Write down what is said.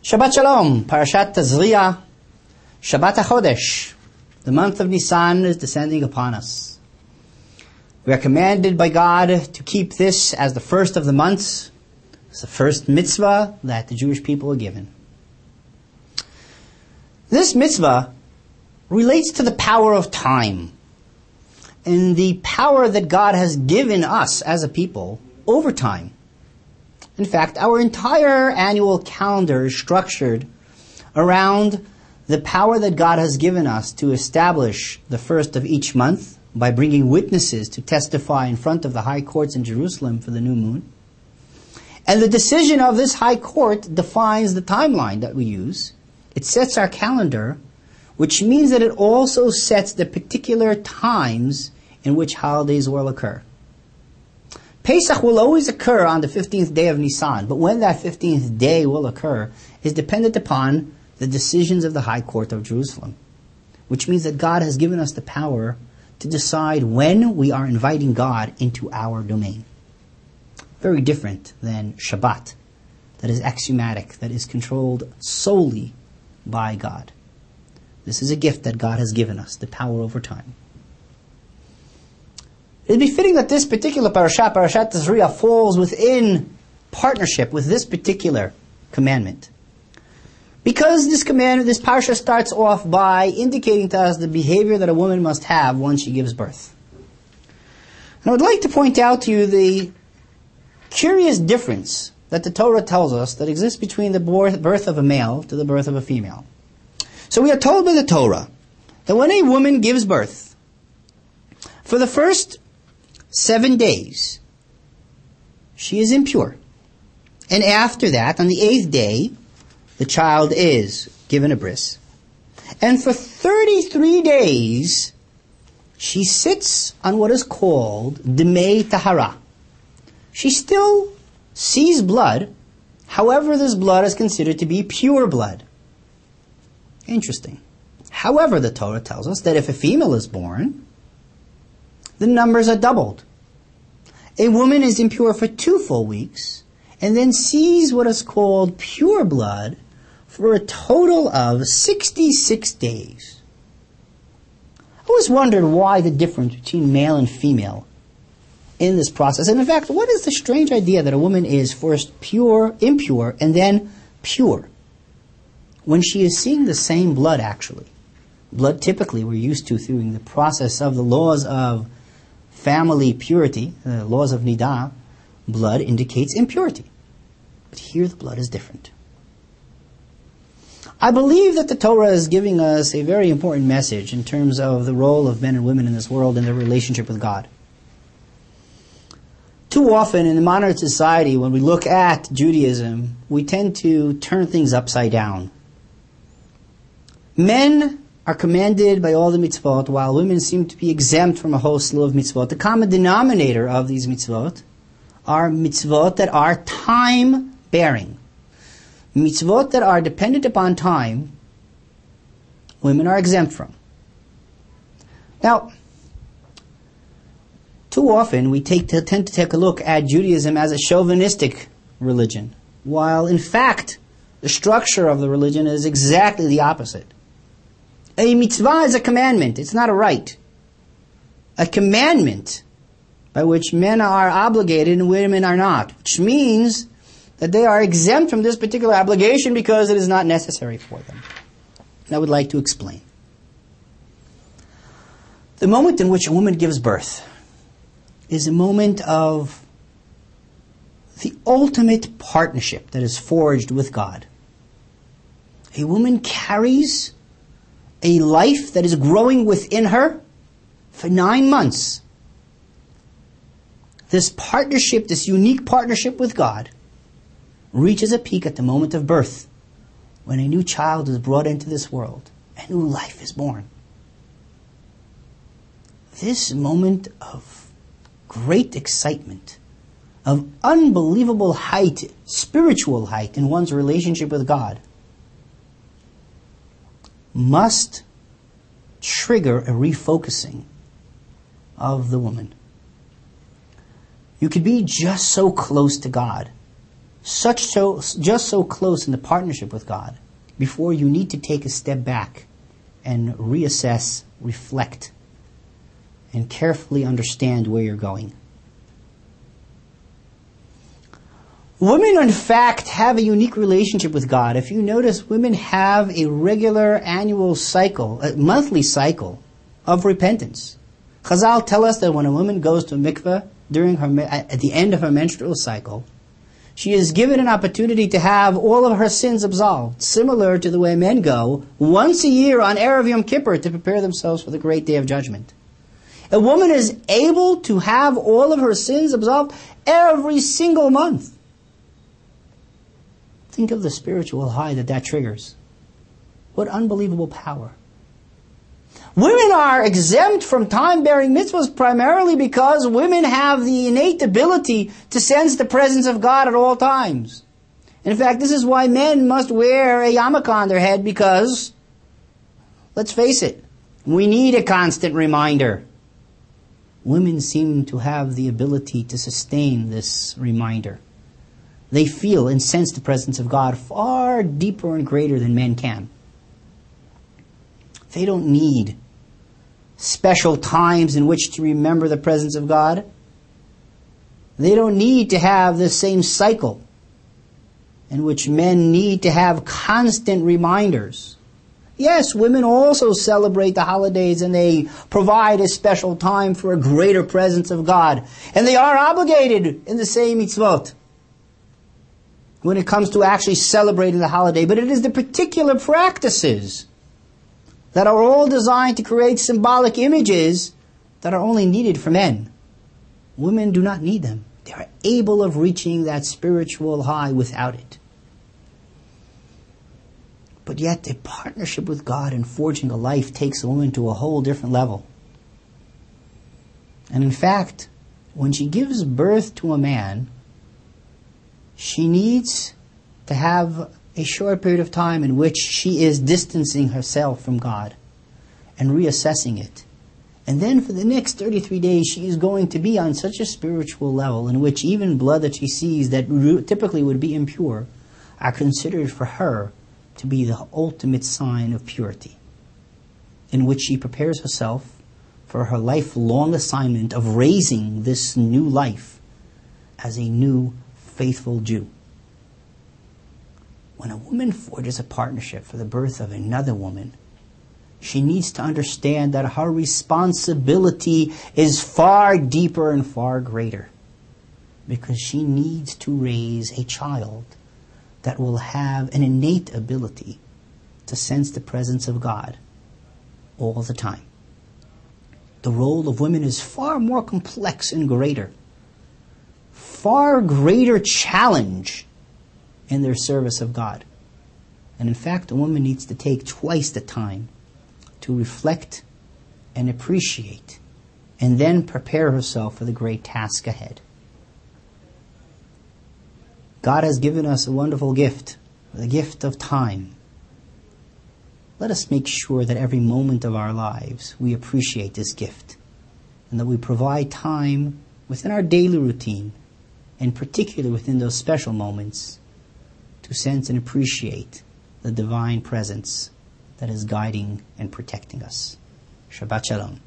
Shabbat Shalom, Parashat Tazria, Shabbat HaChodesh. The month of Nisan is descending upon us. We are commanded by God to keep this as the first of the months. It's the first mitzvah that the Jewish people are given. This mitzvah relates to the power of time and the power that God has given us as a people over time. In fact, our entire annual calendar is structured around the power that God has given us to establish the first of each month by bringing witnesses to testify in front of the high courts in Jerusalem for the new moon. And the decision of this high court defines the timeline that we use. It sets our calendar, which means that it also sets the particular times in which holidays will occur. Pesach will always occur on the 15th day of Nisan, but when that 15th day will occur is dependent upon the decisions of the High Court of Jerusalem, which means that God has given us the power to decide when we are inviting God into our domain. Very different than Shabbat, that is axiomatic, that is controlled solely by God. This is a gift that God has given us, the power over time. It would be fitting that this particular Parashat Tazria, falls within partnership with this particular commandment. Because this parasha starts off by indicating to us the behavior that a woman must have once she gives birth. And I would like to point out to you the curious difference that the Torah tells us that exists between the birth of a male to the birth of a female. So we are told by the Torah that when a woman gives birth, for the first 7 days, she is impure. And after that, on the 8th day, the child is given a bris. And for 33 days, she sits on what is called Demei Tahara. She still sees blood, however this blood is considered to be pure blood. Interesting. However, the Torah tells us that if a female is born, the numbers are doubled. A woman is impure for 2 full weeks and then sees what is called pure blood for a total of 66 days. I always wondered why the difference between male and female in this process. And in fact, what is the strange idea that a woman is first impure, and then pure, when she is seeing the same blood actually? Blood typically we're used to through the process of the laws of family purity, the laws of Nidah. Blood indicates impurity. But here the blood is different. I believe that the Torah is giving us a very important message in terms of the role of men and women in this world and their relationship with God. Too often in the modern society, when we look at Judaism, we tend to turn things upside down. Men are commanded by all the mitzvot, while women seem to be exempt from a whole slew of mitzvot. The common denominator of these mitzvot are mitzvot that are time-bearing. Mitzvot that are dependent upon time, women are exempt from. Now, too often we tend to take a look at Judaism as a chauvinistic religion, while in fact the structure of the religion is exactly the opposite. A mitzvah is a commandment, it's not a right. A commandment by which men are obligated and women are not, which means that they are exempt from this particular obligation because it is not necessary for them. And I would like to explain. The moment in which a woman gives birth is a moment of the ultimate partnership that is forged with God. A woman carries a life that is growing within her for 9 months. This partnership, this unique partnership with God, reaches a peak at the moment of birth, when a new child is brought into this world, a new life is born. This moment of great excitement, of unbelievable height, spiritual height in one's relationship with God, must trigger a refocusing of the woman. You could be just so close to God just so close in the partnership with God, before you need to take a step back and reassess, reflect, and carefully understand where you're going. Women, in fact, have a unique relationship with God. If you notice, women have a regular annual cycle, a monthly cycle of repentance. Chazal tell us that when a woman goes to a mikveh at the end of her menstrual cycle, she is given an opportunity to have all of her sins absolved, similar to the way men go once a year on Erev Yom Kippur to prepare themselves for the great day of judgment. A woman is able to have all of her sins absolved every single month. Think of the spiritual high that triggers. What unbelievable power. Women are exempt from time-bearing mitzvahs primarily because women have the innate ability to sense the presence of God at all times. In fact, this is why men must wear a yarmulke on their head because, let's face it, we need a constant reminder. Women seem to have the ability to sustain this reminder. They feel and sense the presence of God far deeper and greater than men can. They don't need special times in which to remember the presence of God. They don't need to have the same cycle in which men need to have constant reminders. Yes, women also celebrate the holidays and they provide a special time for a greater presence of God. And they are obligated in the same mitzvot when it comes to actually celebrating the holiday. But it is the particular practices that are all designed to create symbolic images that are only needed for men. Women do not need them. They are able of reaching that spiritual high without it. But yet, a partnership with God in forging a life takes a woman to a whole different level. And in fact, when she gives birth to a man, she needs to have a short period of time in which she is distancing herself from God and reassessing it. And then for the next 33 days, she is going to be on such a spiritual level in which even blood that she sees that typically would be impure are considered for her to be the ultimate sign of purity, in which she prepares herself for her lifelong assignment of raising this new life as a new faithful Jew. When a woman forges a partnership for the birth of another woman, she needs to understand that her responsibility is far deeper and far greater, because she needs to raise a child that will have an innate ability to sense the presence of God all the time. The role of women is far more complex and greater, far greater challenge in their service of God. And in fact, a woman needs to take twice the time to reflect and appreciate and then prepare herself for the great task ahead. God has given us a wonderful gift, the gift of time. Let us make sure that every moment of our lives we appreciate this gift and that we provide time within our daily routine, and particularly within those special moments, to sense and appreciate the divine presence that is guiding and protecting us. Shabbat Shalom.